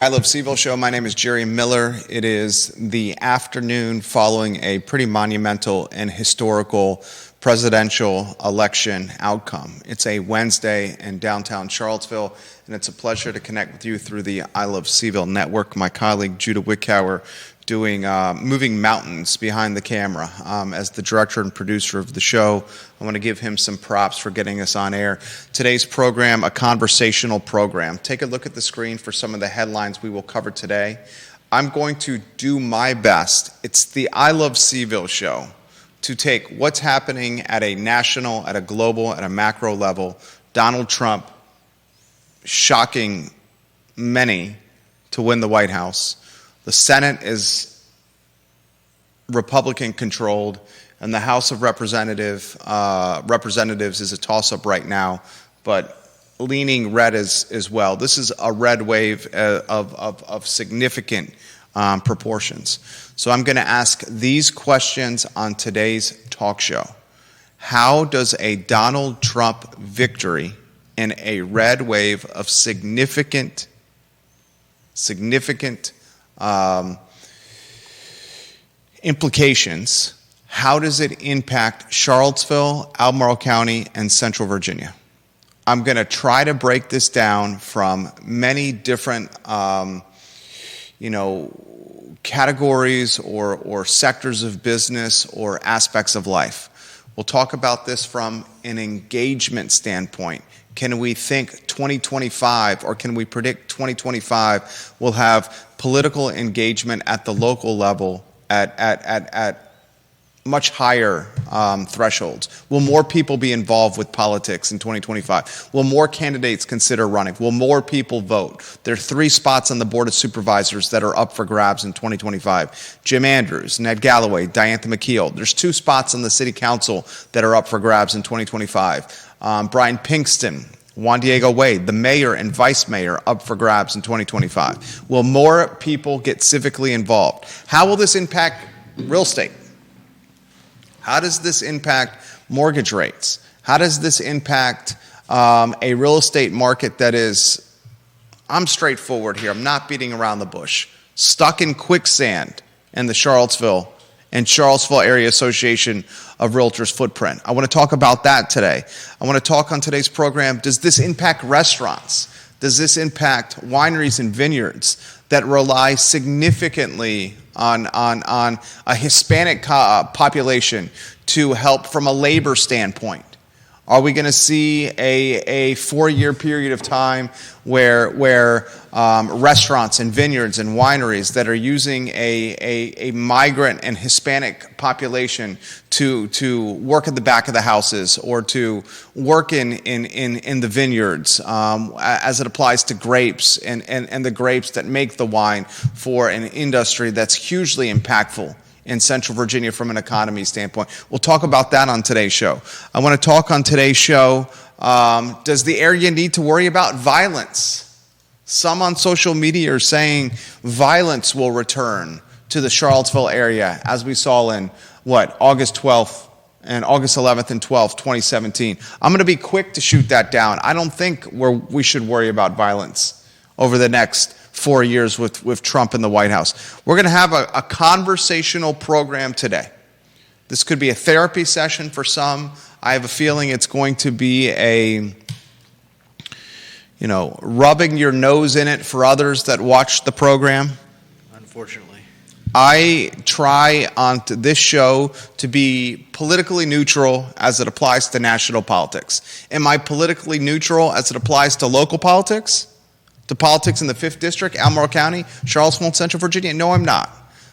I Love CVille Show. My name is Jerry Miller. It is the afternoon following a pretty monumental and historical presidential election outcome. It's a Wednesday in downtown Charlottesville, and it's a pleasure to connect with you through the I Love CVille Network. My colleague Judah Wickower doing moving mountains behind the camera as the director and producer of the show. I want to give him some props for getting us on air. Today's program, a conversational program. Take a look at the screen for some of the headlines we will cover today. I'm going to do my best. It's the I Love CVille Show to take what's happening at a national, at a global, at a macro level. Donald Trump shocking many to win the White House. The Senate is Republican-controlled, and the House of Representatives is a toss-up right now, but leaning red as well. This is a red wave of significant proportions. So I'm going to ask these questions on today's talk show. How does a Donald Trump victory in a red wave of significant implications, how does it impact Charlottesville, Albemarle County, and Central Virginia? I'm going to try to break this down from many different, categories or sectors of business or aspects of life. We'll talk about this from an engagement standpoint. Can we think 2025, or can we predict 2025 will have political engagement at the local level at much higher thresholds? Will more people be involved with politics in 2025? Will more candidates consider running? Will more people vote? There are 3 spots on the Board of Supervisors that are up for grabs in 2025. Jim Andrews, Ned Galloway, Diantha McKeel. There's 2 spots on the City Council that are up for grabs in 2025. Brian Pinkston, Juan Diego Wade, the mayor and vice mayor, up for grabs in 2025. Will more people get civically involved? How will this impact real estate? How does this impact mortgage rates? How does this impact a real estate market that is, I'm straightforward here, I'm not beating around the bush, stuck in quicksand in the Charlottesville Area Association of Realtors footprint? I want to talk about that today. I want to talk on today's program, does this impact restaurants? Does this impact wineries and vineyards that rely significantly on a Hispanic population to help from a labor standpoint? Are we going to see a 4-year period of time where restaurants and vineyards and wineries that are using a migrant and Hispanic population to work at the back of the houses or to work in the vineyards as it applies to grapes and the grapes that make the wine for an industry that's hugely impactful in Central Virginia from an economy standpoint? We'll talk about that on today's show. I want to talk on today's show, does the area need to worry about violence? Some on social media are saying violence will return to the Charlottesville area, as we saw in, August 12th and August 11th and 12th, 2017. I'm going to be quick to shoot that down. I don't think we should worry about violence over the next 4 years with Trump in the White House. We're going to have a conversational program today. This could be a therapy session for some. I have a feeling it's going to be rubbing your nose in it for others that watch the program. Unfortunately. I try on this show to be politically neutral as it applies to national politics. Am I politically neutral as it applies to local politics? To politics in the 5th District, Albemarle County, Charlottesville, and Central Virginia? No, I'm not.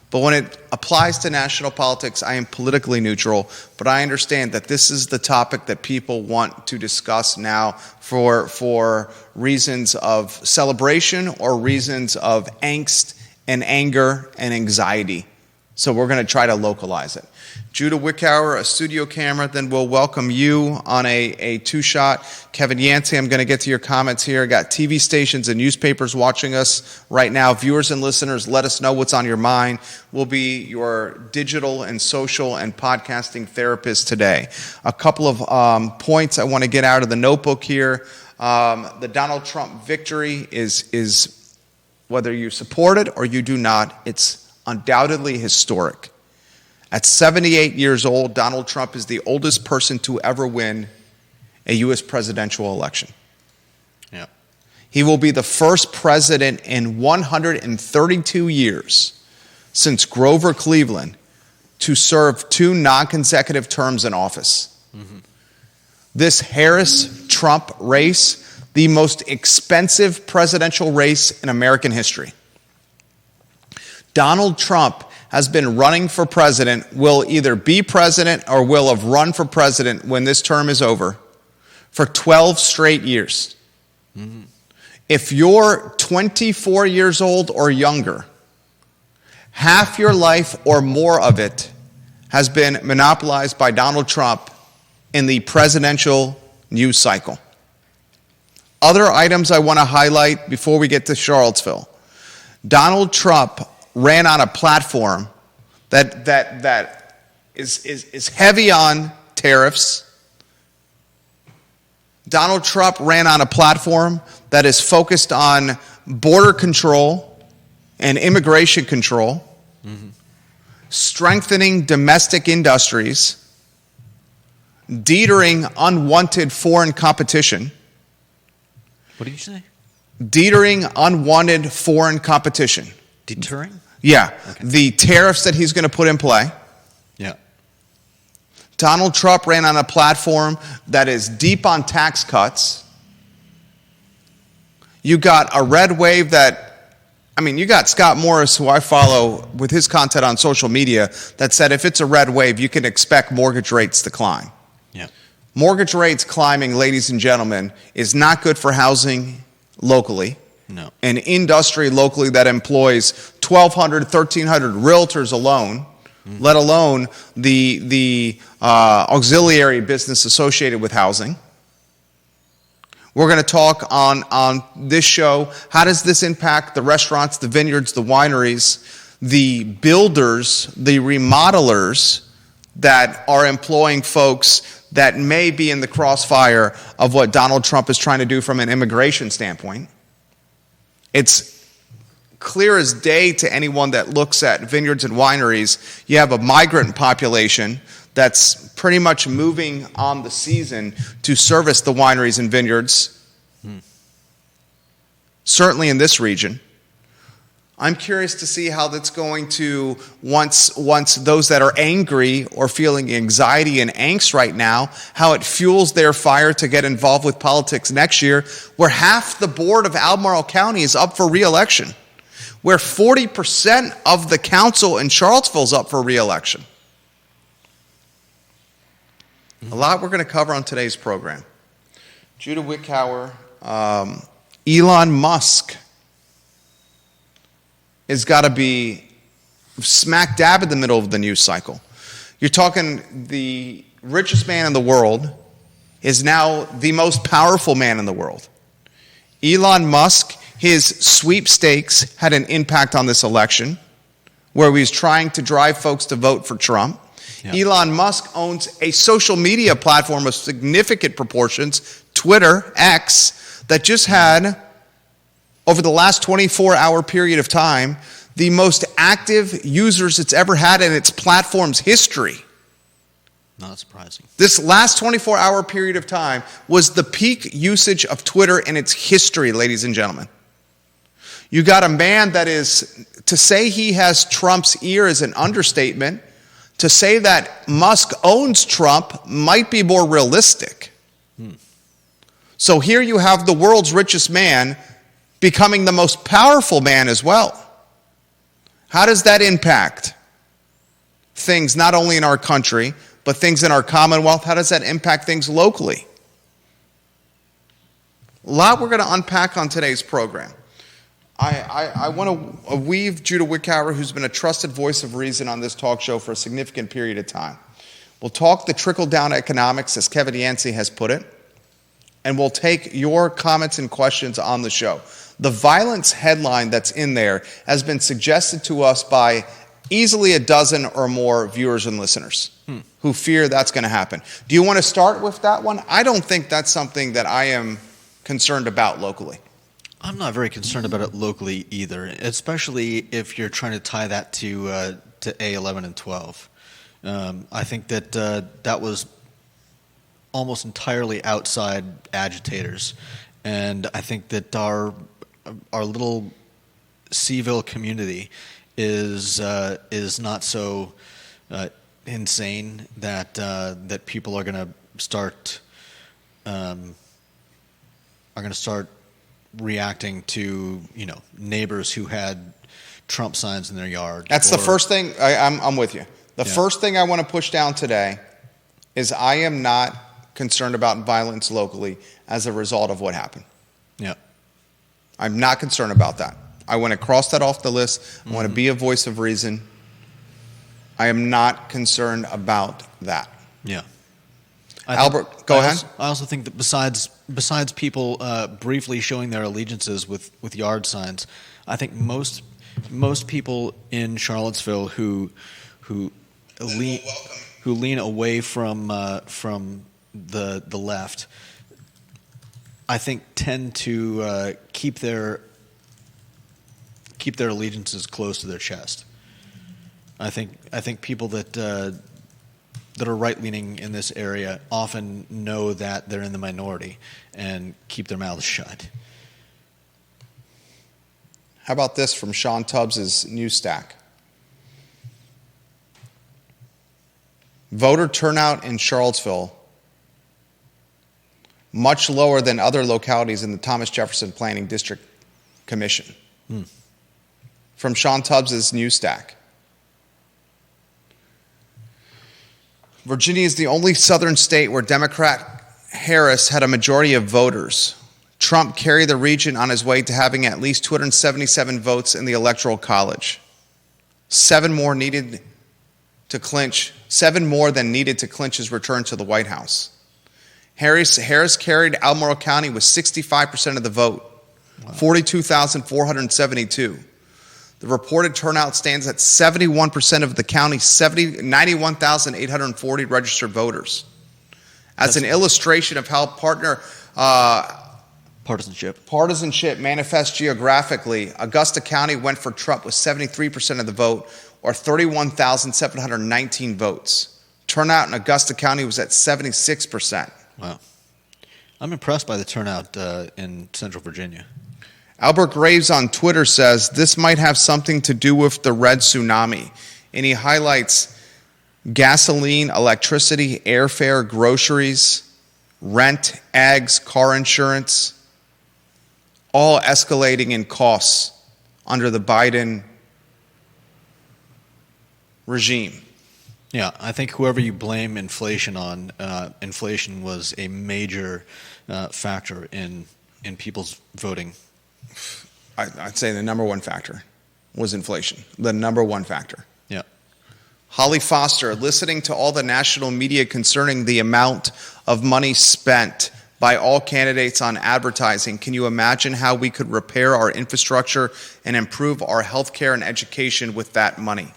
But when it applies to national politics, I am politically neutral. But I understand that this is the topic that people want to discuss now for reasons of celebration or reasons of angst and anger and anxiety. So we're going to try to localize it. Judah Wickower, a studio camera, then we'll welcome you on a 2-shot. Kevin Yancey, I'm going to get to your comments here. Got TV stations and newspapers watching us right now. Viewers and listeners, let us know what's on your mind. We'll be your digital and social and podcasting therapist today. A couple of points I want to get out of the notebook here. The Donald Trump victory is Whether you support it or you do not, it's undoubtedly historic. At 78 years old, Donald Trump is the oldest person to ever win a U.S. presidential election. Yeah. He will be the first president in 132 years since Grover Cleveland to serve 2 non-consecutive terms in office. Mm-hmm. This Harris-Trump race, the most expensive presidential race in American history. Donald Trump has been running for president, will either be president or will have run for president when this term is over, for 12 straight years. Mm-hmm. If you're 24 years old or younger, half your life or more of it has been monopolized by Donald Trump in the presidential news cycle. Other items I want to highlight before we get to Charlottesville. Donald Trump ran on a platform that is heavy on tariffs. Donald Trump ran on a platform that is focused on border control and immigration control, strengthening domestic industries, detering unwanted foreign competition. What did you say? Detering unwanted foreign competition. Deterring? Yeah. Okay. The tariffs that he's going to put in play. Yeah. Donald Trump ran on a platform that is deep on tax cuts. You got a red wave you got Scott Morris, who I follow with his content on social media, that said if it's a red wave, you can expect mortgage rates to climb. Yeah. Mortgage rates climbing, ladies and gentlemen, is not good for housing locally. No. An industry locally that employs 1,200, 1,300 realtors alone, let alone the auxiliary business associated with housing. We're going to talk on this show, how does this impact the restaurants, the vineyards, the wineries, the builders, the remodelers that are employing folks that may be in the crossfire of what Donald Trump is trying to do from an immigration standpoint. It's clear as day to anyone that looks at vineyards and wineries. You have a migrant population that's pretty much moving on the season to service the wineries and vineyards, certainly in this region. I'm curious to see how that's going to, once those that are angry or feeling anxiety and angst right now, how it fuels their fire to get involved with politics next year, where half the board of Albemarle County is up for re-election, where 40% of the council in Charlottesville is up for re-election. A lot we're going to cover on today's program. Judah Wickhauer, Elon Musk has got to be smack dab in the middle of the news cycle. You're talking the richest man in the world is now the most powerful man in the world. Elon Musk, his sweepstakes had an impact on this election, where he was trying to drive folks to vote for Trump. Yeah. Elon Musk owns a social media platform of significant proportions, Twitter, X, that just had, over the last 24-hour period of time, the most active users it's ever had in its platform's history. Not surprising. This last 24-hour period of time was the peak usage of Twitter in its history, ladies and gentlemen. You got a man that is, to say he has Trump's ear is an understatement. To say that Musk owns Trump might be more realistic. So here you have the world's richest man becoming the most powerful man as well. How does that impact things not only in our country, but things in our Commonwealth? How does that impact things locally? A lot we're going to unpack on today's program. I want to weave Judah Wickhauer, who's been a trusted voice of reason on this talk show for a significant period of time. We'll talk the trickle-down economics, as Kevin Yancey has put it, and we'll take your comments and questions on the show. The violence headline that's in there has been suggested to us by easily a dozen or more viewers and listeners who fear that's going to happen. Do you want to start with that one? I don't think that's something that I am concerned about locally. I'm not very concerned about it locally either, especially if you're trying to tie that to A11 and 12. I think that that was almost entirely outside agitators, and I think that our little CVille community is not so insane that that people are going to start reacting to neighbors who had Trump signs in their yard. That's the first thing. I'm with you. The first thing I want to push down today is I am not concerned about violence locally as a result of what happened. Yeah. I'm not concerned about that. I want to cross that off the list. I want to be a voice of reason. I am not concerned about that. Yeah. Albert, go ahead. I also think that besides people briefly showing their allegiances with yard signs, I think most people in Charlottesville who lean away from the left, I think tend to keep their allegiances close to their chest. I think people that are right-leaning in this area often know that they're in the minority and keep their mouths shut. How about this from Sean Tubbs' news stack? Voter turnout in Charlottesville much lower than other localities in the Thomas Jefferson Planning District Commission. From Sean Tubbs' news stack. Virginia is the only southern state where Democrat Harris had a majority of voters. Trump carried the region on his way to having at least 277 votes in the Electoral College. 7 more than needed to clinch his return to the White House. Harris carried Albemarle County with 65% of the vote, 42,472. The reported turnout stands at 71% of the county's 91,840 registered voters. As an illustration of how partisanship manifests geographically, Augusta County went for Trump with 73% of the vote, or 31,719 votes. Turnout in Augusta County was at 76%. Wow. I'm impressed by the turnout in Central Virginia. Albert Graves on Twitter says, this might have something to do with the red tsunami. And he highlights gasoline, electricity, airfare, groceries, rent, eggs, car insurance, all escalating in costs under the Biden regime. Yeah, I think whoever you blame inflation on, inflation was a major factor in people's voting. I'd say the number one factor was inflation. The number one factor. Yeah. Holly Foster, listening to all the national media concerning the amount of money spent by all candidates on advertising, can you imagine how we could repair our infrastructure and improve our health care and education with that money?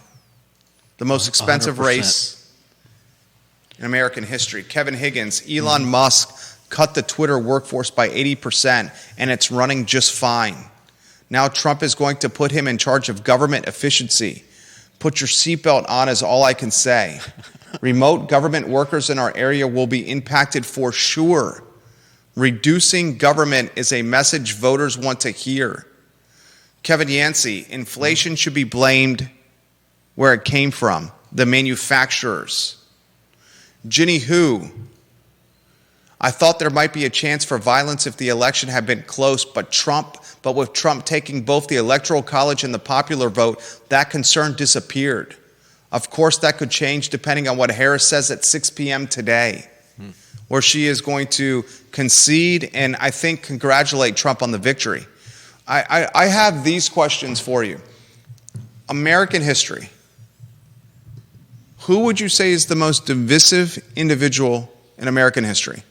The most expensive 100%. race in American history. Kevin Higgins, Elon Musk cut the Twitter workforce by 80%, and it's running just fine. Now Trump is going to put him in charge of government efficiency. Put your seatbelt on is all I can say. Remote government workers in our area will be impacted for sure. Reducing government is a message voters want to hear. Kevin Yancey, inflation should be blamed where it came from, the manufacturers. Ginny Hu, I thought there might be a chance for violence if the election had been close, but with Trump taking both the Electoral College and the popular vote, that concern disappeared. Of course, that could change depending on what Harris says at 6 p.m. today, where she is going to concede and I think congratulate Trump on the victory. I have these questions for you. American history. Who would you say is the most divisive individual in American history?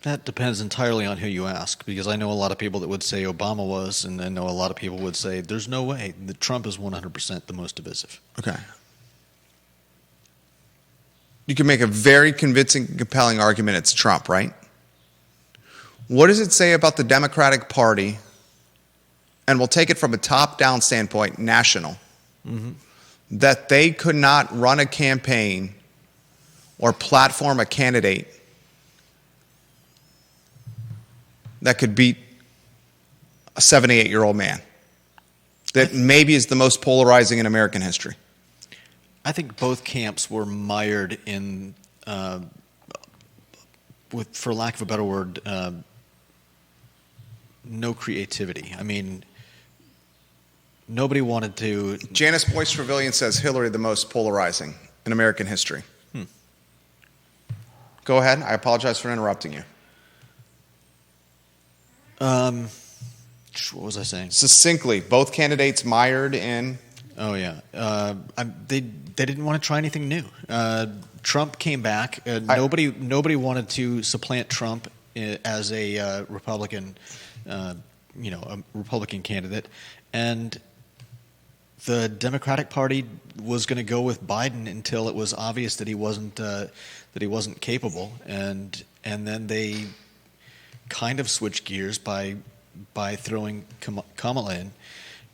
That depends entirely on who you ask, because I know a lot of people that would say Obama was, and I know a lot of people would say there's no way that Trump is 100% the most divisive. Okay. You can make a very convincing, compelling argument it's Trump, right? What does it say about the Democratic Party? And we'll take it from a top-down standpoint, national, that they could not run a campaign or platform a candidate that could beat a 78-year-old man that maybe is the most polarizing in American history? I think both camps were mired in, for lack of a better word, no creativity. I mean, nobody wanted to. Janice Boyce Trevelyan says Hillary the most polarizing in American history. Go ahead. I apologize for interrupting you. What was I saying? Succinctly, both candidates mired in. Oh yeah, they didn't want to try anything new. Trump came back. Nobody wanted to supplant Trump as a Republican, a Republican candidate, and the Democratic Party was going to go with Biden until it was obvious that he wasn't capable, and then they kind of switched gears by throwing Kamala in.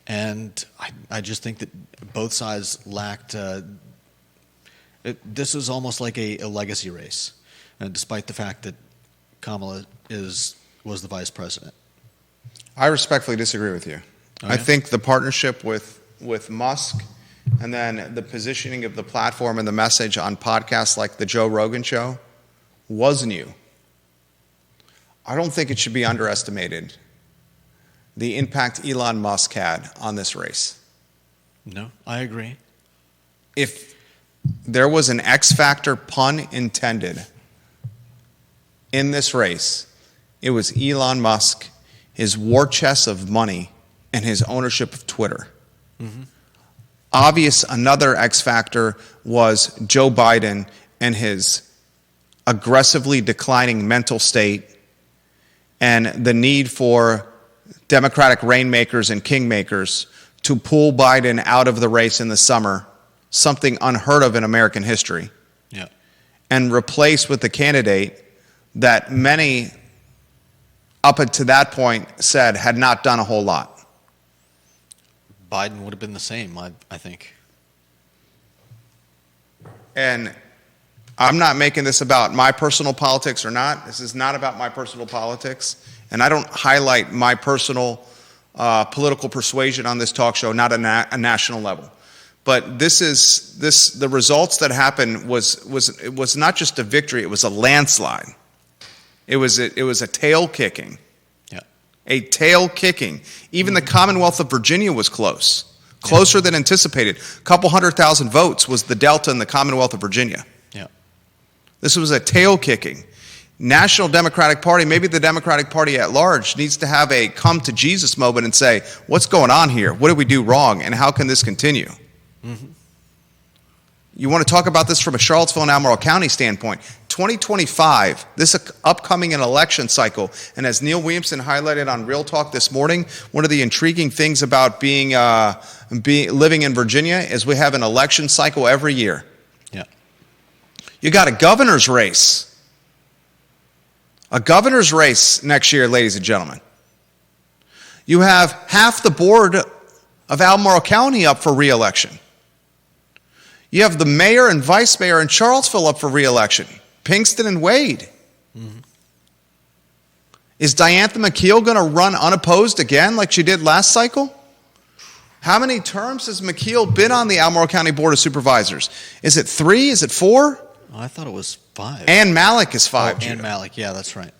And I just think that both sides lacked. This is almost like a legacy race, despite the fact that Kamala was the vice president. I respectfully disagree with you. Oh, I yeah? think the partnership with Musk, and then the positioning of the platform and the message on podcasts like the Joe Rogan Show was new. I don't think it should be underestimated, the impact Elon Musk had on this race. No, I agree. If there was an X factor, pun intended, in this race, it was Elon Musk, his war chest of money, and his ownership of Twitter. Obvious, another X factor was Joe Biden and his aggressively declining mental state and the need for Democratic rainmakers and kingmakers to pull Biden out of the race in the summer, something unheard of in American history, and replace with the candidate that many up until that point said had not done a whole lot. Biden would have been the same, I think. And I'm not making this about my personal politics or not. This is not about my personal politics. And I don't highlight my personal political persuasion on this talk show, not a national level. But the results that happened was not just a victory, it was a landslide. It was a tail kicking. A tail kicking. Even the Commonwealth of Virginia was closer than anticipated. A couple 100,000 votes was the delta in the Commonwealth of Virginia. This was a tail kicking. National Democratic Party, maybe the Democratic Party at large, needs to have a come to Jesus moment and say, what's going on here? What did we do wrong? And how can this continue? You want to talk about this from a Charlottesville and Albemarle County standpoint. 2025, this upcoming election cycle, and as Neil Williamson highlighted on Real Talk this morning, one of the intriguing things about living in Virginia is we have an election cycle every year. You got a governor's race. A governor's race next year, ladies and gentlemen. You have half the board of Albemarle County up for re-election. You have the mayor and vice mayor in Charlottesville up for re-election. Pinkston and Wade. Is Diantha McKeel going to run unopposed again like she did last cycle? How many terms has McKeel been on the Albemarle County Board of Supervisors? Is it 3? Is it 4? Oh, I thought it was 5. Ann Malik is 5. Ann Malik, yeah, that's right.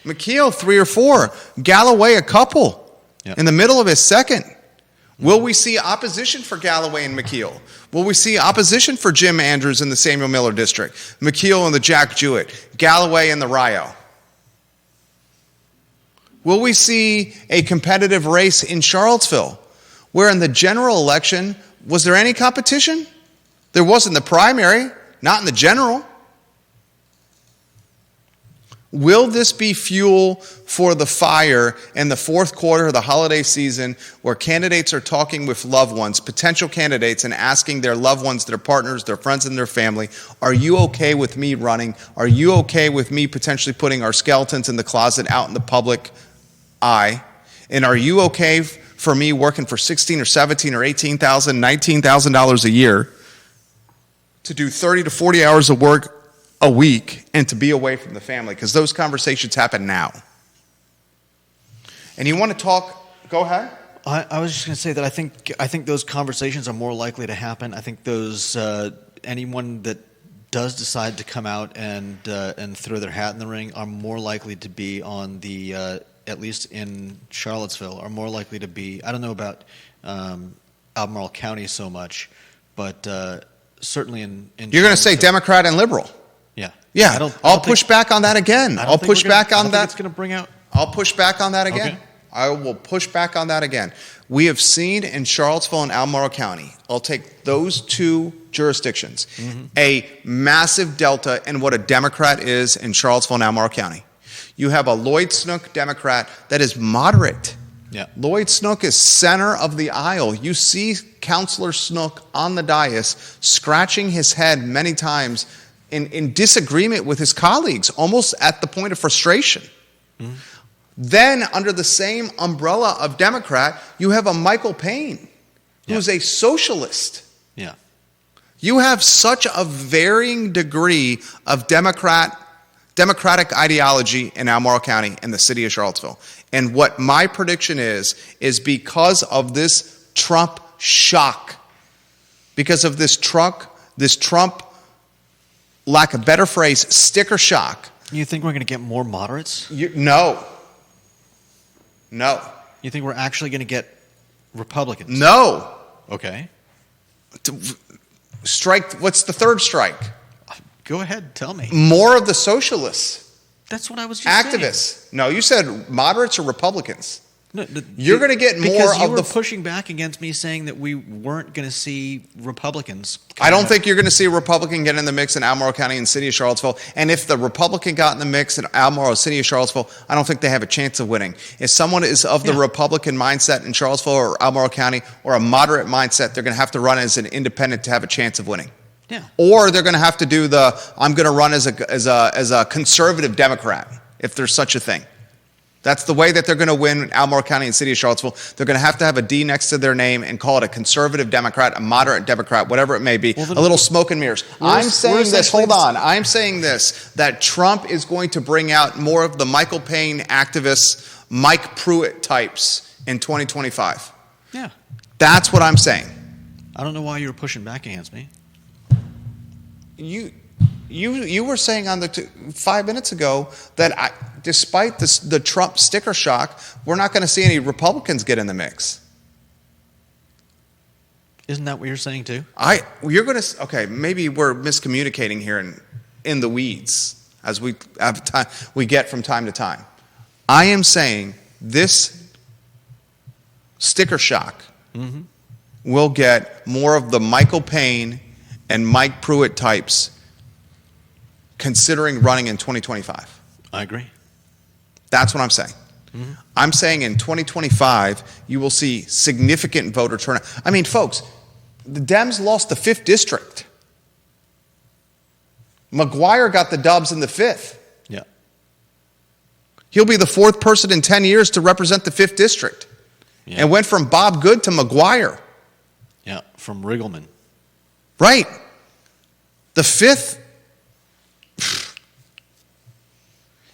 McKeel, 3 or 4. Galloway, a couple. In the middle of his second. Will we see opposition for Galloway and McKeel? Will we see opposition for Jim Andrews in the Samuel Miller District? McKeel and the Jack Jewett? Galloway and the Rio? Will we see a competitive race in Charlottesville where in the general election, was there any competition? There was in the primary, not in the general. Will this be fuel for the fire in the fourth quarter of the holiday season where candidates are talking with loved ones, potential candidates, and asking their loved ones, their partners, their friends, and their family, are you okay with me running? Are you okay with me potentially putting our skeletons in the closet out in the public eye? And are you okay for me working for $16,000 or $17,000 or $18,000, $19,000 a year to do 30 to 40 hours of work a week and to be away from the family? Because those conversations happen now. And you want to talk, go ahead. I was just going to say that I think those conversations are more likely to happen. I think those anyone that does decide to come out and throw their hat in the ring are more likely to be on the at least in Charlottesville are more likely to be. I don't know about Albemarle County so much, but certainly in you're going to say Democrat and liberal. Yeah, I'll push back on that again. I'll push back on that. It's going to bring out. I'll push back on that again. Okay. I will push back on that again. We have seen in Charlottesville and Albemarle County, I'll take those two jurisdictions, a massive delta in what a Democrat is in Charlottesville and Albemarle County. You have a Lloyd Snook Democrat that is moderate. Yeah. Lloyd Snook is center of the aisle. You see Councilor Snook on the dais scratching his head many times in disagreement with his colleagues, almost at the point of frustration. Then, under the same umbrella of Democrat, you have a Michael Payne, who's a socialist. Yeah. You have such a varying degree of democratic ideology in Albemarle County and the city of Charlottesville. And what my prediction is because of this Trump shock, because of this Trump, lack of better phrase, sticker shock. You think we're going to get more moderates? No. You think we're actually going to get Republicans? No. Okay. Strike. What's the third strike? Go ahead, tell me. More of the socialists. That's what I was just saying. Activists. No, you said moderates or Republicans. No, you're going to get more because you of were the pushing back against me saying that we weren't going to see Republicans. I don't think you're going to see a Republican get in the mix in Albemarle County and City of Charlottesville. And if the Republican got in the mix in Albemarle, City of Charlottesville, I don't think they have a chance of winning. If someone is of the Republican mindset in Charlottesville or Albemarle County or a moderate mindset, they're going to have to run as an independent to have a chance of winning. Yeah. Or they're going to have to do I'm going to run as a conservative Democrat, if there's such a thing. That's the way that they're going to win Albemarle County and City of Charlottesville. They're going to have a D next to their name and call it a conservative Democrat, a moderate Democrat, whatever it may be, a little smoke and mirrors. I'm saying this, that Trump is going to bring out more of the Michael Payne activists, Mike Pruitt types in 2025. Yeah. That's what I'm saying. I don't know why you were pushing back against me. You were saying 5 minutes ago that despite the Trump sticker shock, we're not going to see any Republicans get in the mix. Isn't that what you're saying too? Okay, maybe we're miscommunicating here in the weeds as we get from time to time. I am saying this sticker shock will get more of the Michael Payne and Mike Pruitt types considering running in 2025. I agree. That's what I'm saying. I'm saying in 2025, you will see significant voter turnout. I mean, folks, the Dems lost the 5th district. McGuire got the dubs in the 5th. Yeah. He'll be the 4th person in 10 years to represent the 5th district. Yeah. And went from Bob Good to McGuire. Yeah, from Riggleman. Right. The 5th.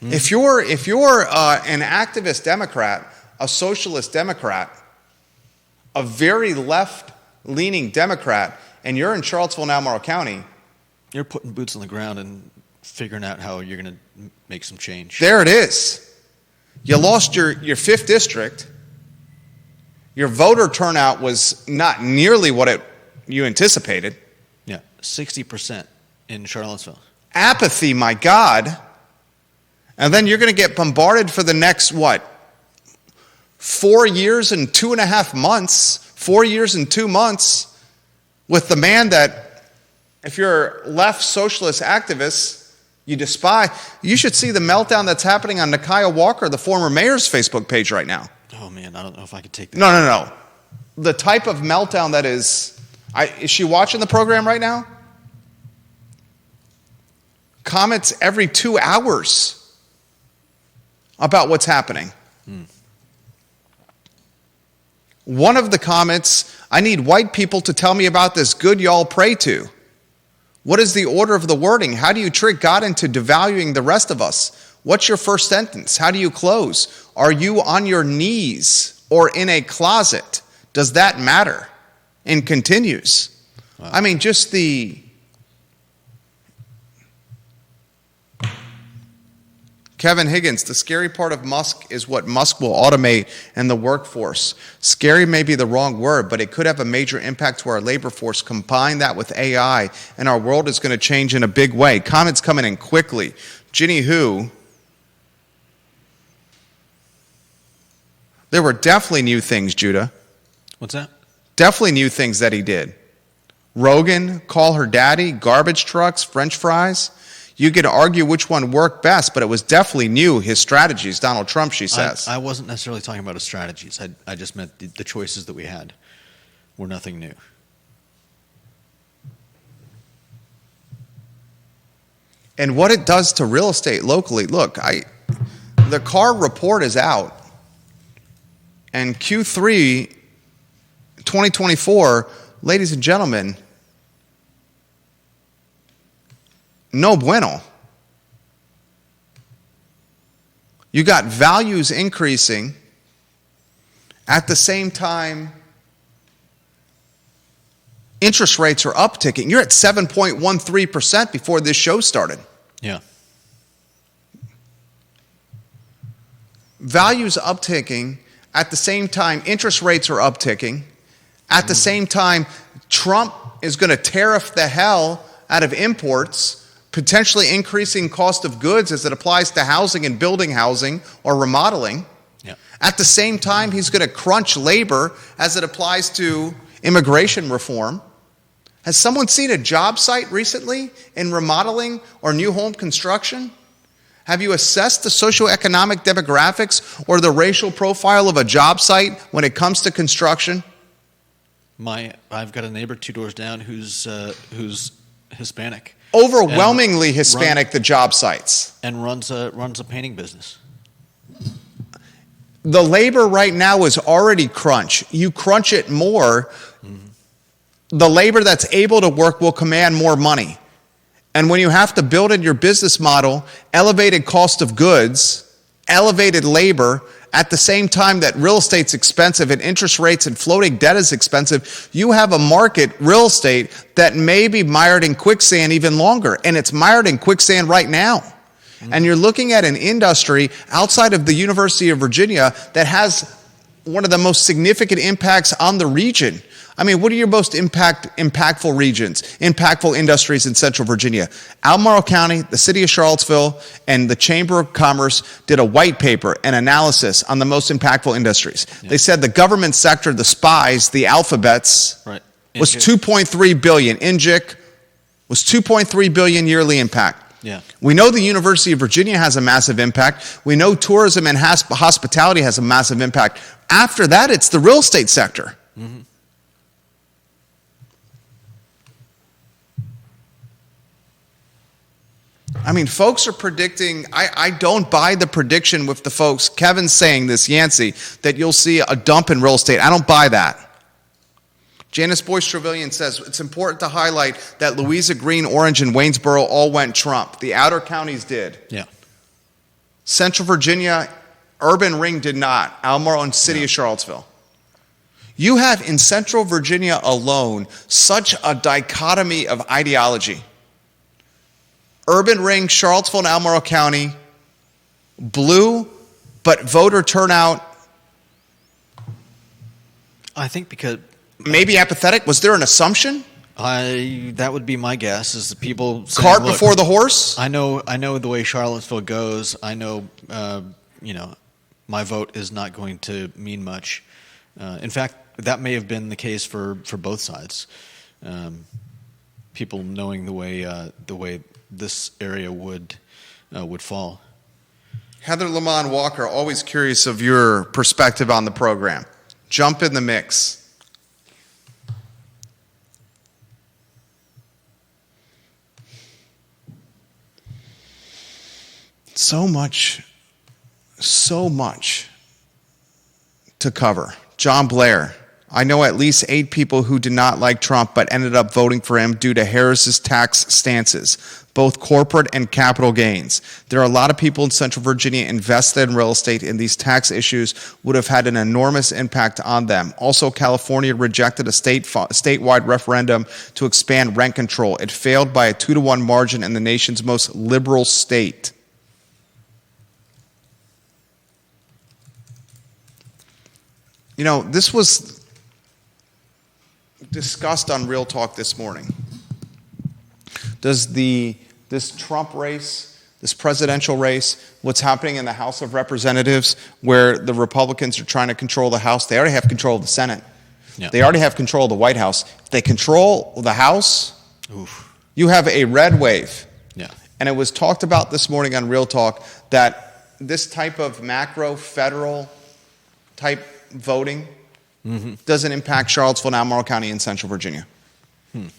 If you're an activist Democrat, a socialist Democrat, a very left-leaning Democrat, and you're in Charlottesville and Albemarle County, you're putting boots on the ground and figuring out how you're going to make some change. There it is. You lost your 5th district. Your voter turnout was not nearly what you anticipated. Yeah, 60% in Charlottesville. Apathy, my God. And then you're going to get bombarded for the next, 4 years and 2.5 months, 4 years and 2 months with the man that, if you're left socialist activists, You despise. You should see the meltdown that's happening on Nakia Walker, the former mayor's Facebook page right now. Oh man, I don't know if I could take that. No. The type of meltdown that is she watching the program right now? Comments every 2 hours about what's happening. One of the comments, I need white people to tell me about this good y'all pray to. What is the order of the wording? How do you trick God into devaluing the rest of us? What's your first sentence? How do you close? Are you on your knees or in a closet? Does that matter? And continues. Wow. I mean, just the... Kevin Higgins, the scary part of Musk is what Musk will automate in the workforce. Scary may be the wrong word, but it could have a major impact to our labor force. Combine that with AI, and our world is going to change in a big way. Comments coming in quickly. Ginny Who, there were definitely new things, Judah. What's that? Definitely new things that he did. Rogan, call her daddy, garbage trucks, French fries. You could argue which one worked best, but it was definitely new, his strategies, Donald Trump, she says. I wasn't necessarily talking about his strategies. I just meant the choices that we had were nothing new. And what it does to real estate locally, look, the CAR report is out, and Q3 2024, ladies and gentlemen, no bueno. You got values increasing at the same time interest rates are upticking. You're at 7.13% before this show started. Yeah. Values upticking at the same time interest rates are upticking. At the same time, Trump is going to tariff the hell out of imports, potentially increasing cost of goods as it applies to housing and building housing or remodeling. Yeah. At the same time, he's going to crunch labor as it applies to immigration reform. Has someone seen a job site recently in remodeling or new home construction? Have you assessed the socioeconomic demographics or the racial profile of a job site when it comes to construction? I've got a neighbor 2 doors down who's Hispanic. Overwhelmingly Hispanic, the job sites. And runs a painting business. The labor right now is already crunch. You crunch it more, the labor that's able to work will command more money. And when you have to build in your business model elevated cost of goods, elevated labor, at the same time that real estate's expensive and interest rates and floating debt is expensive, you have a market, real estate, that may be mired in quicksand even longer. And it's mired in quicksand right now. And you're looking at an industry outside of the University of Virginia that has one of the most significant impacts on the region. I mean, what are your most impactful regions, impactful industries in Central Virginia? Albemarle County, the city of Charlottesville, and the Chamber of Commerce did a white paper, an analysis on the most impactful industries. Yeah. They said the government sector, the spies, the alphabets, right, was $2.3 billion. INJIC was $2.3 billion yearly impact. Yeah. We know the University of Virginia has a massive impact. We know tourism and hospitality has a massive impact. After that, it's the real estate sector. Mm-hmm. I mean, folks are predicting, I don't buy the prediction with the folks, Kevin's saying this, Yancey, that you'll see a dump in real estate. I don't buy that. Janice Boyce Trevelyan says, it's important to highlight that Louisa, Green, Orange, and Waynesboro all went Trump. The outer counties did. Yeah. Central Virginia, urban ring did not. Albemarle and city of Charlottesville. You have in Central Virginia alone such a dichotomy of ideology. Urban ring, Charlottesville and Albemarle County, blue, but voter turnout. I think because maybe apathetic. Was there an assumption? That would be my guess. Is the people saying, cart before the horse? I know the way Charlottesville goes. I know, my vote is not going to mean much. In fact, that may have been the case for both sides. People knowing the way this area would fall. Heather Lamont Walker, always curious of your perspective on the program. Jump in the mix. So much to cover. John Blair. I know at least 8 people who did not like Trump but ended up voting for him due to Harris's tax stances, both corporate and capital gains. There are a lot of people in Central Virginia invested in real estate, and these tax issues would have had an enormous impact on them. Also, California rejected a statewide referendum to expand rent control. It failed by a 2-to-1 margin in the nation's most liberal state. You know, this was discussed on Real Talk this morning. Does this Trump race, this presidential race, what's happening in the House of Representatives, where the Republicans are trying to control the House, they already have control of the Senate. Yeah. They already have control of the White House. If they control the House, you have a red wave. Yeah. And it was talked about this morning on Real Talk that this type of macro federal type voting doesn't impact Charlottesville and Albemarle County in Central Virginia.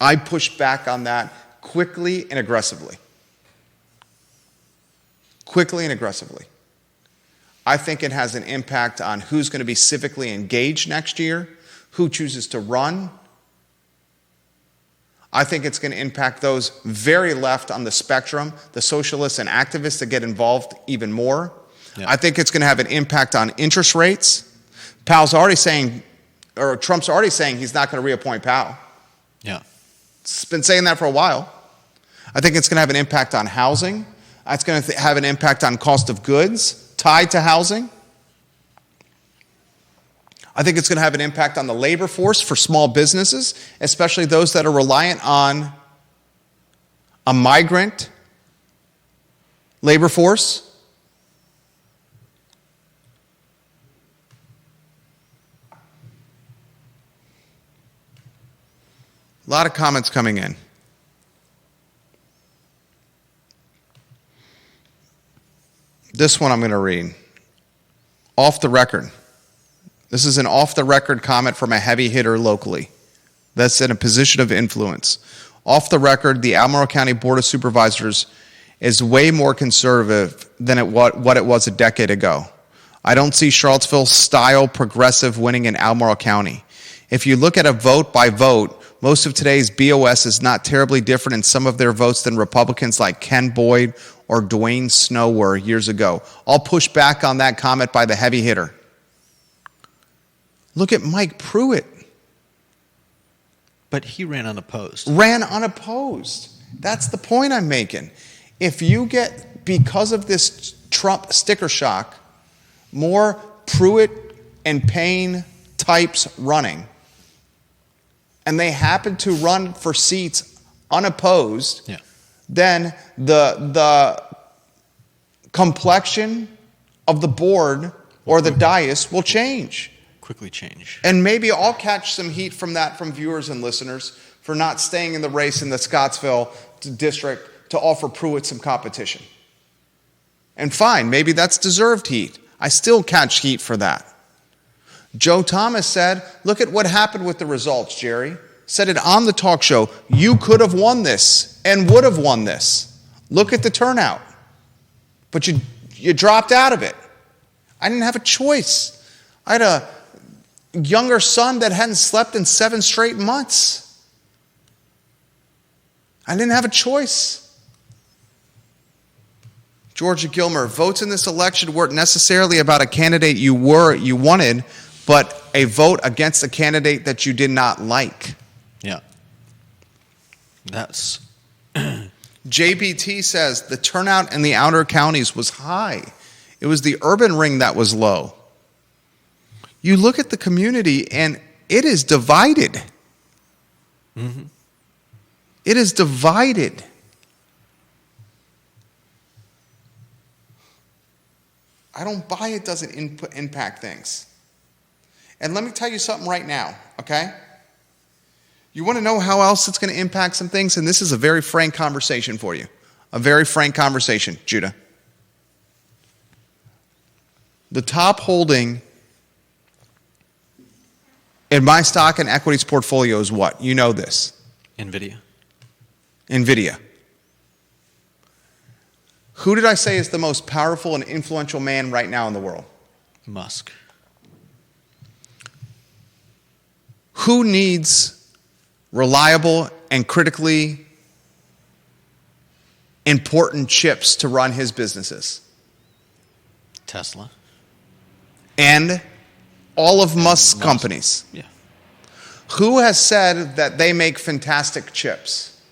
I pushed back on that quickly and aggressively. I think it has an impact on who's going to be civically engaged next year, who chooses to run. I think it's going to impact those very left on the spectrum, the socialists and activists that get involved even more. Yeah. I think it's going to have an impact on interest rates. Trump's already saying he's not going to reappoint Powell. Yeah. It's been saying that for a while. I think it's going to have an impact on housing. It's going to have an impact on cost of goods tied to housing. I think it's going to have an impact on the labor force for small businesses, especially those that are reliant on a migrant labor force. A lot of comments coming in. This one I'm going to read. Off the record. This is an off-the-record comment from a heavy hitter locally that's in a position of influence. Off the record, the Albemarle County Board of Supervisors is way more conservative than what it was a decade ago. I don't see Charlottesville-style progressive winning in Albemarle County. If you look at a vote by vote, most of today's BOS is not terribly different in some of their votes than Republicans like Ken Boyd or Dwayne Snow were years ago. I'll push back on that comment by the heavy hitter. Look at Mike Pruitt. But he ran unopposed. That's the point I'm making. If you get, because of this Trump sticker shock, more Pruitt and Payne types running, and they happen to run for seats unopposed, then the complexion of the board or the dais will change. Quickly change. And maybe I'll catch some heat from that from viewers and listeners for not staying in the race in the Scottsville district to offer Pruitt some competition. And fine, maybe that's deserved heat. I still catch heat for that. Joe Thomas said, look at what happened with the results, Jerry. Said it on the talk show. You could have won this and would have won this. Look at the turnout. But you dropped out of it. I didn't have a choice. I had a younger son that hadn't slept in 7 straight months. I didn't have a choice. Georgia Gilmer, votes in this election weren't necessarily about a candidate you wanted, but a vote against a candidate that you did not like. Yeah. That's JBT says the turnout in the outer counties was high. It was the urban ring that was low. You look at the community and it is divided. Mm-hmm. It is divided. I don't buy it doesn't impact things. And let me tell you something right now, okay? You want to know how else it's going to impact some things? And this is a very frank conversation for you. A very frank conversation, Judah. The top holding in my stock and equities portfolio is what? You know this. NVIDIA. NVIDIA. Who did I say is the most powerful and influential man right now in the world? Musk. Who needs reliable and critically important chips to run his businesses? Tesla. And all of Musk's Musk. companies. Yeah. Who has said that they make fantastic chips?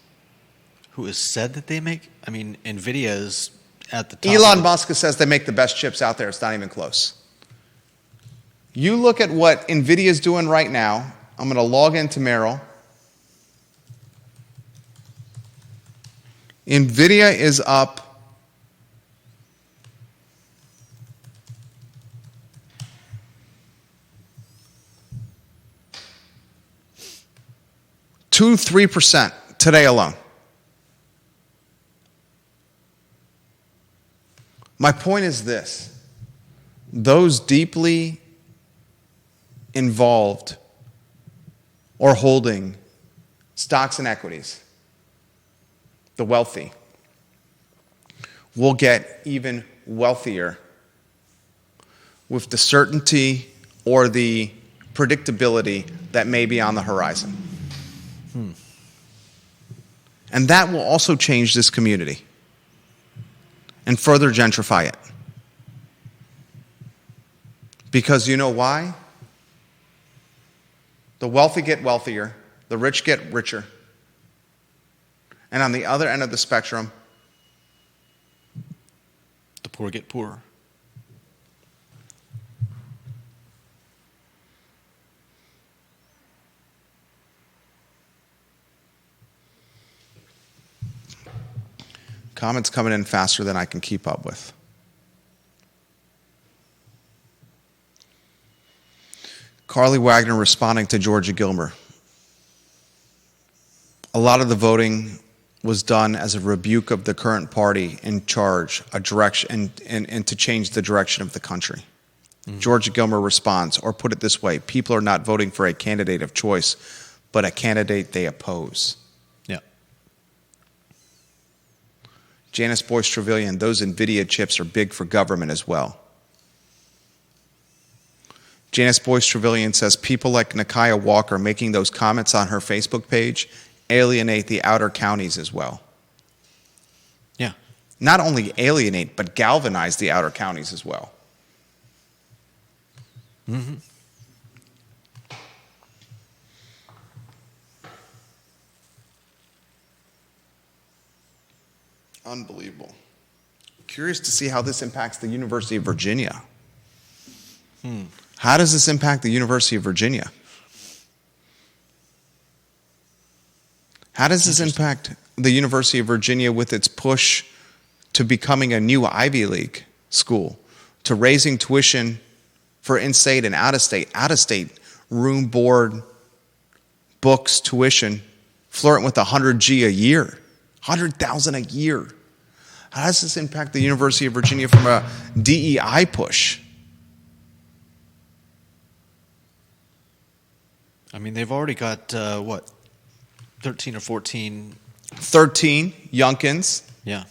Who has said that they make? I mean, NVIDIA is at the top. Elon Musk says they make the best chips out there. It's not even close. You look at what NVIDIA is doing right now. I'm going to log into Merrill. NVIDIA is up 2-3% today alone. My point is this. Those deeply involved or holding stocks and equities, the wealthy, will get even wealthier with the certainty or the predictability that may be on the horizon. And that will also change this community and further gentrify it. Because you know why? The wealthy get wealthier, the rich get richer. And on the other end of the spectrum, The poor get poorer. comments coming in faster than I can keep up with. Carly Wagner responding to Georgia Gilmer. A lot of the voting was done as a rebuke of the current party in charge, a direction, and to change the direction of the country. Mm-hmm. Georgia Gilmer responds, or put it this way, people are not voting for a candidate of choice, but a candidate they oppose. Yeah. Janice Boyce Trevelyan, those NVIDIA chips are big for government as well. Janice Boyce Trevelyan says people like Nakia Walker making those comments on her Facebook page alienate the outer counties as well. Yeah. Not only alienate, but galvanize the outer counties as well. Mm-hmm. Unbelievable. Curious to see how this impacts the University of Virginia. How does this impact the University of Virginia? How does this impact the University of Virginia with its push to becoming a new Ivy League school, to raising tuition for in-state and out-of-state room, board, books, tuition, flirting with $100,000 a year, $100,000 a year? How does this impact the University of Virginia from a DEI push? I mean, they've already got, 13 or 14. 13 Youngkins. Yeah.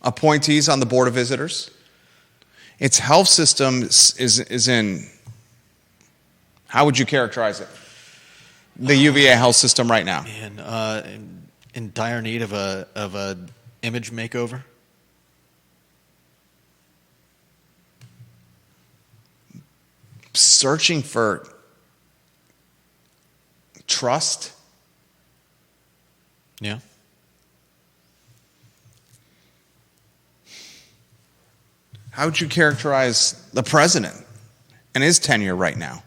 Appointees on the Board of Visitors. Its health system is in, how would you characterize it? The UVA health system right now. Man, in dire need of a image makeover. Searching for trust. Yeah. How would you characterize the president and his tenure right now?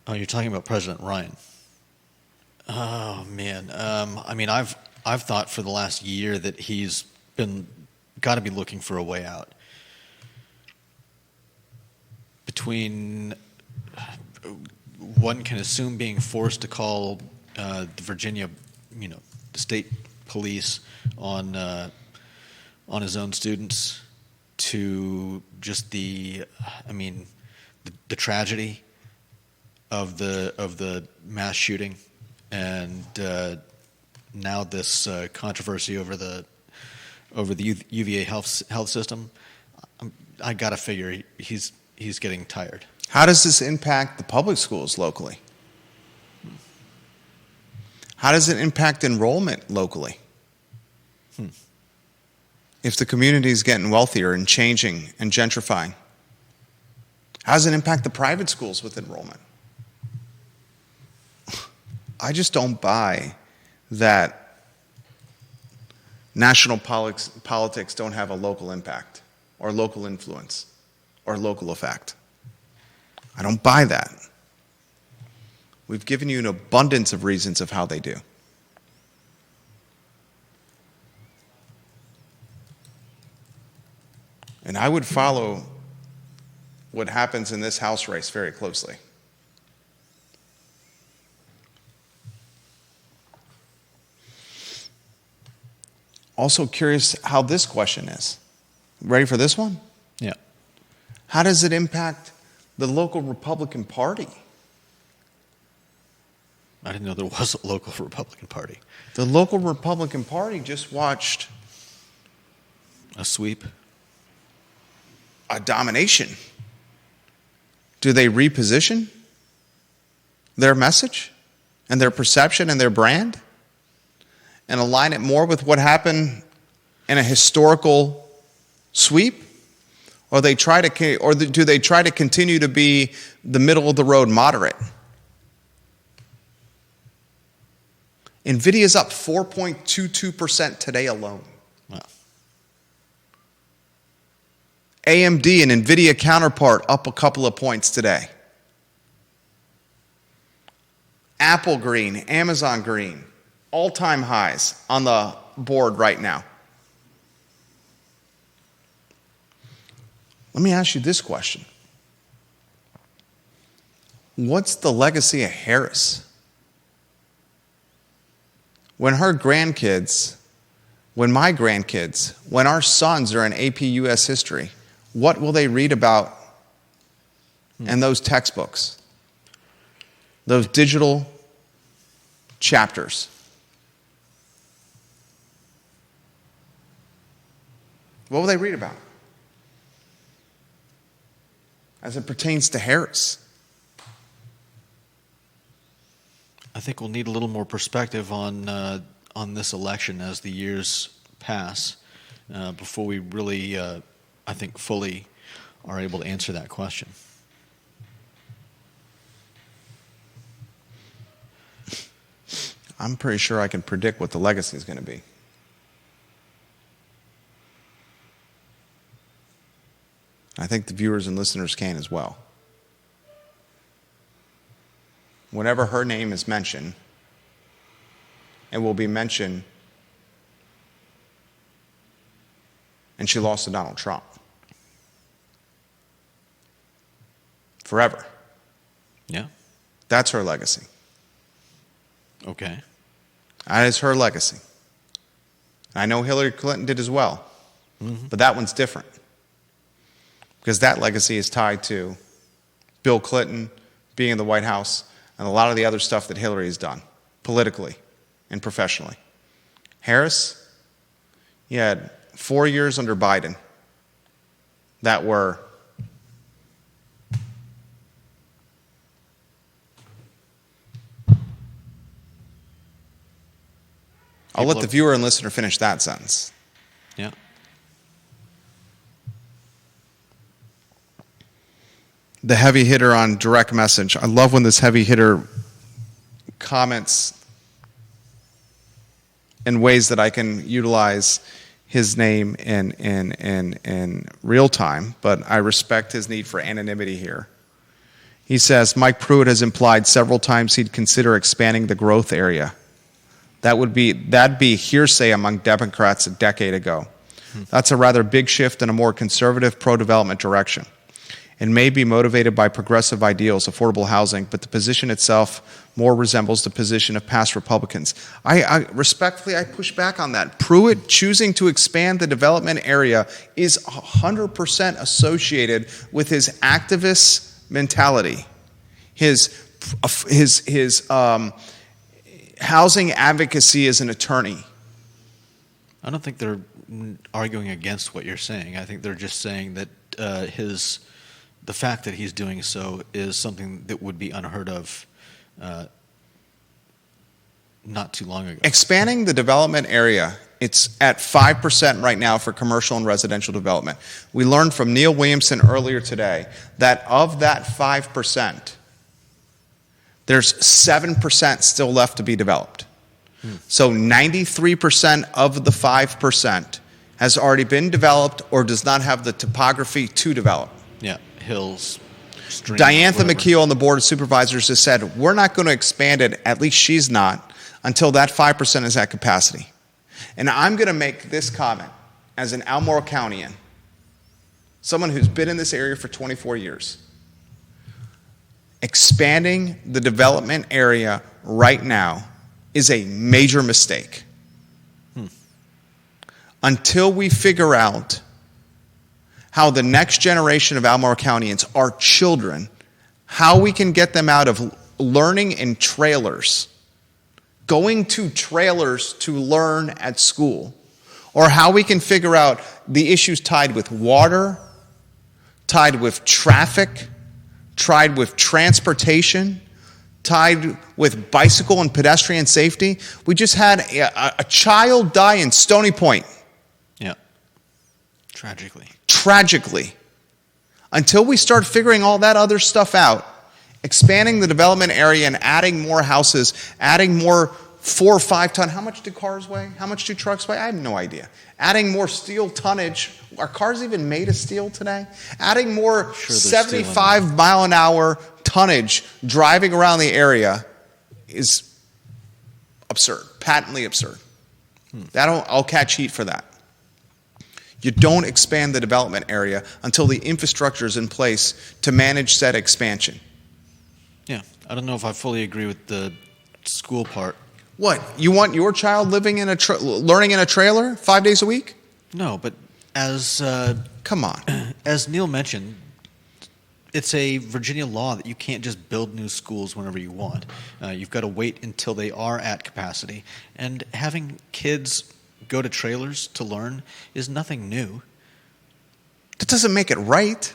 Oh, you're talking about President Ryan. Oh man. I mean, I've thought for the last year that he's got to be looking for a way out. Between one can assume being forced to call the Virginia, the state police on his own students to just the tragedy of the mass shooting, and now this controversy over the UVA health system. I gotta figure he's getting tired. How does this impact the public schools locally? How does it impact enrollment locally? If the community is getting wealthier and changing and gentrifying, how does it impact the private schools with enrollment? I just don't buy that national politics don't have a local impact or local influence or local effect. I don't buy that. We've given you an abundance of reasons of how they do. And I would follow what happens in this House race very closely. Also curious how this question is. Ready for this one? Yeah. How does it impact the local Republican Party? I didn't know there was a local Republican Party. The local Republican Party just watched a sweep, a domination. Do they reposition their message and their perception and their brand and align it more with what happened in a historical sweep? Or do they try to continue to be the middle of the road moderate? NVIDIA's up 4.22% today alone. Wow. AMD, an NVIDIA counterpart, up a couple of points today. Apple green, Amazon green, all-time highs on the board right now. Let me ask you this question. What's the legacy of Harris? When her grandkids, when my grandkids, when our sons are in AP US history, what will they read about in those textbooks? Those digital chapters. What will they read about as it pertains to Harris? I think we'll need a little more perspective on this election as the years pass before we really, I think, fully are able to answer that question. I'm pretty sure I can predict what the legacy is going to be. I think the viewers and listeners can as well. Whenever her name is mentioned, it will be mentioned, and she lost to Donald Trump. Forever. Yeah. That's her legacy. Okay. That is her legacy. I know Hillary Clinton did as well, but that one's different. Because that legacy is tied to Bill Clinton being in the White House and a lot of the other stuff that Hillary has done, politically and professionally. Harris, he had 4 years under Biden that were I'll let the viewer and listener finish that sentence. Yeah. The heavy hitter on direct message. I love when this heavy hitter comments in ways that I can utilize his name in real time, but I respect his need for anonymity here. He says, Mike Pruitt has implied several times he'd consider expanding the growth area. That'd be hearsay among Democrats a decade ago. That's a rather big shift in a more conservative pro-development direction. and may be motivated by progressive ideals, affordable housing, but the position itself more resembles the position of past Republicans. I respectfully, I push back on that. Pruitt choosing to expand the development area is 100% associated with his activist mentality, his housing advocacy as an attorney. I don't think they're arguing against what you're saying. I think they're just saying that the fact that he's doing so is something that would be unheard of not too long ago. Expanding the development area, it's at 5% right now for commercial and residential development. We learned from Neil Williamson earlier today that of that 5%, there's 7% still left to be developed. So 93% of the 5% has already been developed or does not have the topography to develop. Yeah, hills, streams, Diantha whatever. McKeel on the Board of Supervisors has said, we're not going to expand it, at least she's not, until that 5% is at capacity. And I'm going to make this comment as an Albemarle Countyan, someone who's been in this area for 24 years. Expanding the development area right now is a major mistake. Until we figure out how the next generation of Albemarle Countyans, our children, how we can get them out of learning in trailers, going to trailers to learn at school, or how we can figure out the issues tied with water, tied with traffic, tied with transportation, tied with bicycle and pedestrian safety. We just had a child die in Stony Point. Yeah. Tragically. Until we start figuring all that other stuff out, expanding the development area and adding more houses, adding more 4 or 5 ton. How much do cars weigh? How much do trucks weigh? I have no idea. Adding more steel tonnage. Are cars even made of steel today? Adding more 75 mile an hour tonnage driving around the area is absurd, patently absurd. I'll catch heat for that. You don't expand the development area until the infrastructure is in place to manage said expansion. Yeah, I don't know if I fully agree with the school part. What? You want your child living in learning in a trailer 5 days a week? No, but as come on, as Neil mentioned, it's a Virginia law that you can't just build new schools whenever you want. You've got to wait until they are at capacity. And having kids go to trailers to learn is nothing new. That doesn't make it right.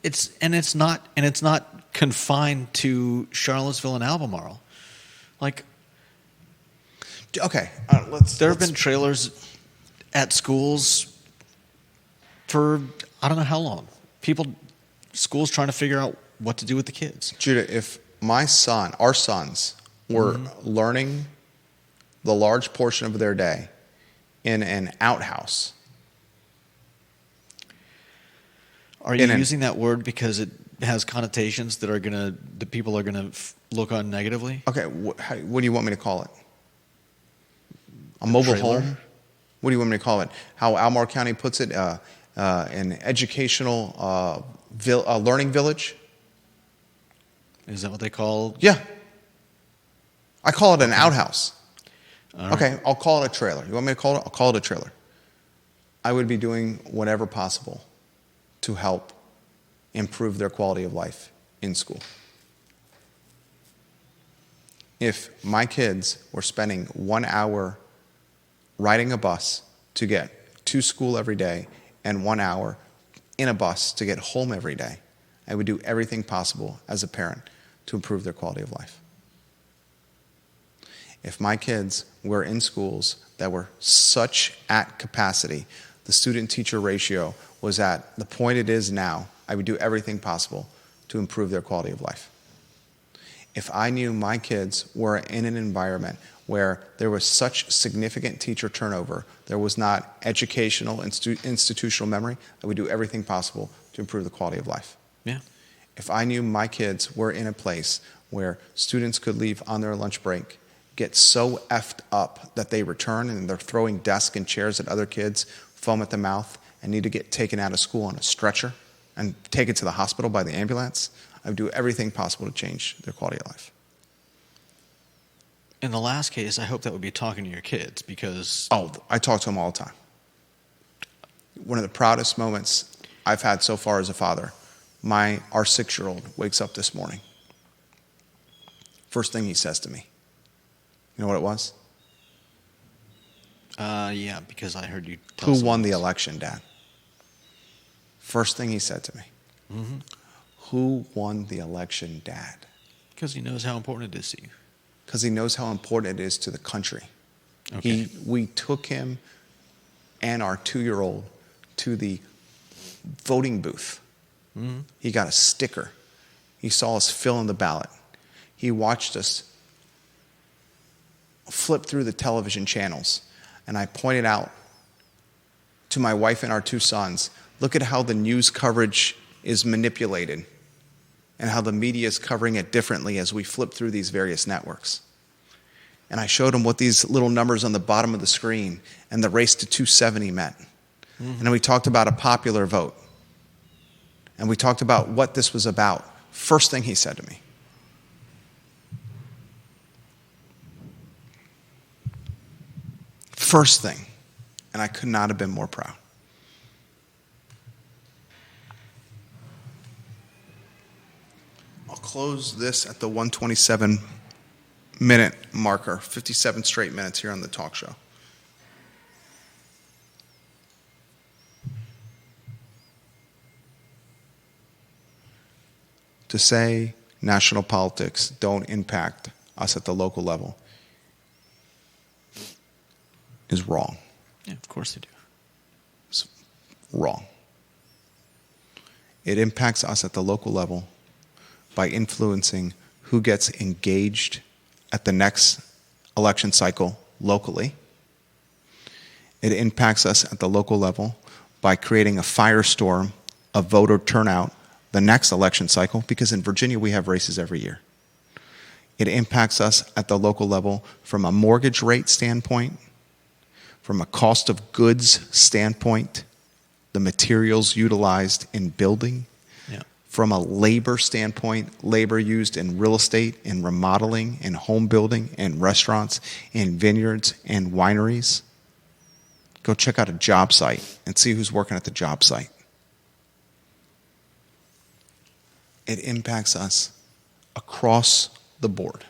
It's not confined to Charlottesville and Albemarle. Like, okay, there have been trailers at schools for I don't know how long. Schools trying to figure out what to do with the kids. Judah, if our sons were learning the large portion of their day in an outhouse. Are you using that word because it has connotations that people are gonna look on negatively? Okay, what do you want me to call it? A mobile trailer? home? What do you want me to call it? How Albemarle County puts it, an educational learning village? Is that what they call? Yeah. I call it an outhouse. All right. Okay, I'll call it a trailer. You want me to call it? I'll call it a trailer. I would be doing whatever possible to help improve their quality of life in school. If my kids were spending 1 hour riding a bus to get to school every day and 1 hour in a bus to get home every day, I would do everything possible as a parent to improve their quality of life. If my kids were in schools that were such at capacity, the student-teacher ratio was at the point it is now, I would do everything possible to improve their quality of life. If I knew my kids were in an environment where there was such significant teacher turnover, there was not educational institutional memory, I would do everything possible to improve the quality of life. Yeah. If I knew my kids were in a place where students could leave on their lunch break, get so effed up that they return and they're throwing desks and chairs at other kids, foam at the mouth, and need to get taken out of school on a stretcher, and taken to the hospital by the ambulance, I would do everything possible to change their quality of life. In the last case, I hope that would be talking to your kids, because... Oh, I talk to them all the time. One of the proudest moments I've had so far as a father, our 6-year-old wakes up this morning. First thing he says to me, you know what it was? Yeah, because I heard you tell Who won the someone. election, Dad? First thing he said to me. Mm-hmm. Who won the election, Dad? Because he knows how important it is to you. Because he knows how important it is to the country. Okay. We took him and our 2-year-old to the voting booth. Mm-hmm. He got a sticker. He saw us fill in the ballot. He watched us flip through the television channels. And I pointed out to my wife and our 2 sons, look at how the news coverage is manipulated and how the media is covering it differently as we flip through these various networks. And I showed him what these little numbers on the bottom of the screen and the race to 270 meant. Mm-hmm. And then we talked about a popular vote. And we talked about what this was about. First thing he said to me. First thing. And I could not have been more proud. I'll close this at the 127-minute marker, 57 straight minutes here on the talk show. To say national politics don't impact us at the local level is wrong. Yeah, of course they do. It's wrong. It impacts us at the local level by influencing who gets engaged at the next election cycle locally. It impacts us at the local level by creating a firestorm of voter turnout the next election cycle, because in Virginia we have races every year. It impacts us at the local level from a mortgage rate standpoint, from a cost of goods standpoint, the materials utilized in building, from a labor standpoint, labor used in real estate, in remodeling, in home building, in restaurants, in vineyards, and wineries. Go check out a job site and see who's working at the job site. It impacts us across the board.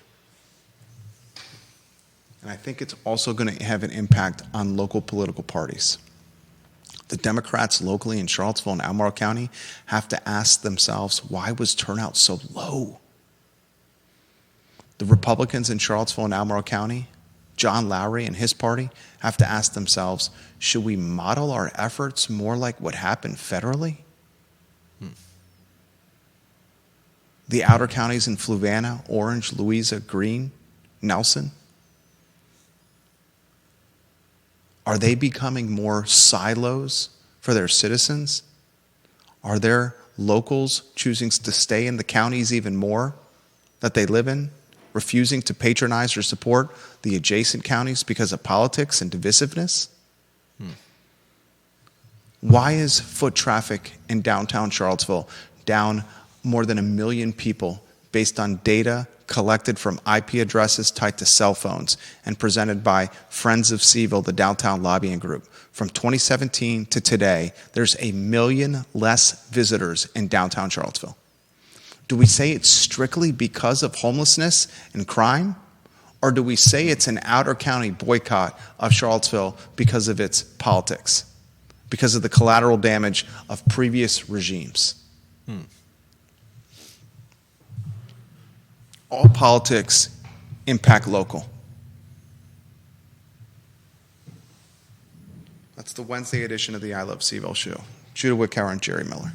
And I think it's also going to have an impact on local political parties. The Democrats locally in Charlottesville and Albemarle County have to ask themselves, why was turnout so low? The Republicans in Charlottesville and Albemarle County, John Lowry and his party, have to ask themselves, should we model our efforts more like what happened federally? The outer counties in Fluvanna, Orange, Louisa, Greene, Nelson, are they becoming more silos for their citizens? Are their locals choosing to stay in the counties even more that they live in, refusing to patronize or support the adjacent counties because of politics and divisiveness? Why is foot traffic in downtown Charlottesville down more than 1 million people based on data collected from IP addresses tied to cell phones and presented by Friends of CVille, the downtown lobbying group? From 2017 to today, there's 1 million less visitors in downtown Charlottesville. Do we say it's strictly because of homelessness and crime? Or do we say it's an outer county boycott of Charlottesville because of its politics, because of the collateral damage of previous regimes? All politics impact local. That's the Wednesday edition of the I Love CVille Show. Judah Wickower and Jerry Miller.